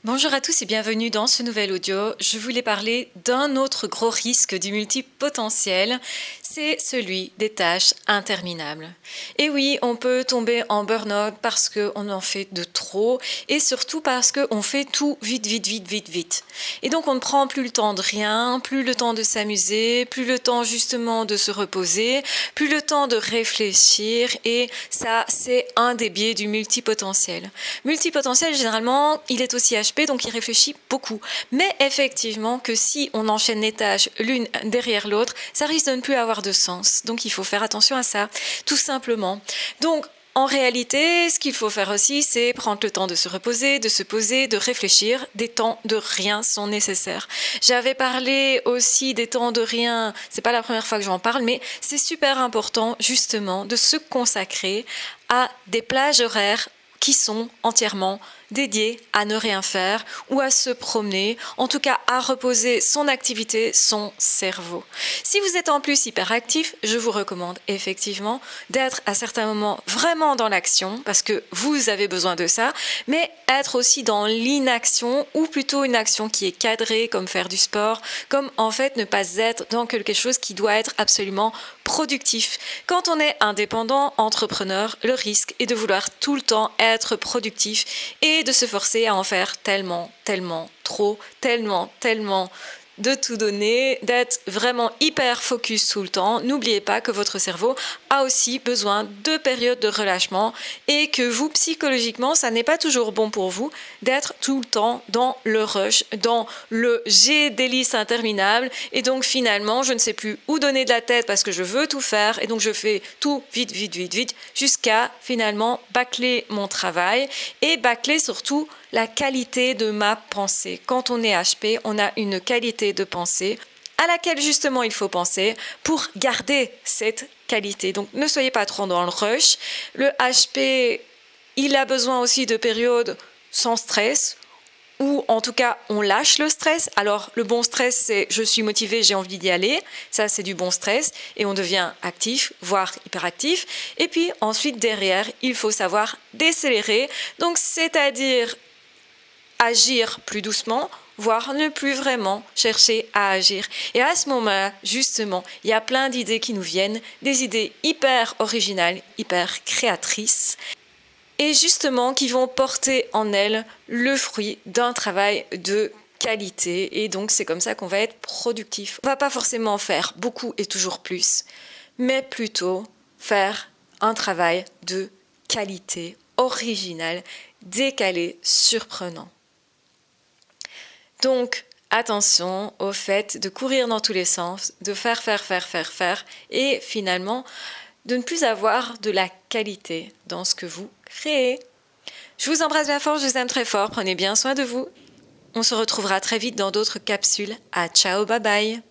Bonjour à tous et bienvenue dans ce nouvel audio. Je voulais parler d'un autre gros risque du multipotentiel, c'est celui des tâches interminables. Et oui, on peut tomber en burn-out parce qu'on en fait de trop et surtout parce qu'on fait tout vite, vite, vite, vite, vite. Et donc on ne prend plus le temps de rien, plus le temps de s'amuser, plus le temps justement de se reposer, plus le temps de réfléchir et ça, c'est un des biais du multipotentiel. Multipotentiel, généralement, il est aussi HP, donc il réfléchit beaucoup. Mais effectivement que si on enchaîne les tâches l'une derrière l'autre, ça risque de ne plus avoir de sens. Donc il faut faire attention à ça, tout simplement. Donc en réalité, ce qu'il faut faire aussi, c'est prendre le temps de se reposer, de se poser, de réfléchir. Des temps de rien sont nécessaires. J'avais parlé aussi des temps de rien, c'est pas la première fois que j'en parle, mais c'est super important justement de se consacrer à des plages horaires qui sont entièrement dédiés à ne rien faire ou à se promener, en tout cas à reposer son activité, son cerveau. Si vous êtes en plus hyperactif, je vous recommande effectivement d'être à certains moments vraiment dans l'action, parce que vous avez besoin de ça, mais être aussi dans l'inaction, ou plutôt une action qui est cadrée, comme faire du sport, comme en fait ne pas être dans quelque chose qui doit être absolument productif. Quand on est indépendant, entrepreneur, le risque est de vouloir tout le temps être productif et de se forcer à en faire tellement, tellement, trop, tellement, tellement de tout donner, d'être vraiment hyper focus tout le temps. N'oubliez pas que votre cerveau a aussi besoin de périodes de relâchement et que vous, psychologiquement, ça n'est pas toujours bon pour vous d'être tout le temps dans le rush, dans le j'ai des listes interminables et donc finalement, je ne sais plus où donner de la tête parce que je veux tout faire et donc je fais tout vite, vite, vite, vite jusqu'à finalement bâcler mon travail et bâcler surtout la qualité de ma pensée. Quand on est HP, on a une qualité de pensée à laquelle justement il faut penser pour garder cette qualité. Donc ne soyez pas trop dans le rush. Le HP, il a besoin aussi de périodes sans stress, ou en tout cas on lâche le stress. Alors le bon stress, c'est je suis motivé, j'ai envie d'y aller, ça c'est du bon stress et on devient actif, voire hyperactif. Et puis ensuite derrière, il faut savoir décélérer, donc c'est-à-dire agir plus doucement, voire ne plus vraiment chercher à agir. Et à ce moment-là, justement, il y a plein d'idées qui nous viennent, des idées hyper originales, hyper créatrices, et justement qui vont porter en elles le fruit d'un travail de qualité. Et donc c'est comme ça qu'on va être productif. On ne va pas forcément faire beaucoup et toujours plus, mais plutôt faire un travail de qualité, original, décalé, surprenant. Donc, attention au fait de courir dans tous les sens, de faire, et finalement, de ne plus avoir de la qualité dans ce que vous créez. Je vous embrasse bien fort, je vous aime très fort, prenez bien soin de vous. On se retrouvera très vite dans d'autres capsules. À ciao, bye bye.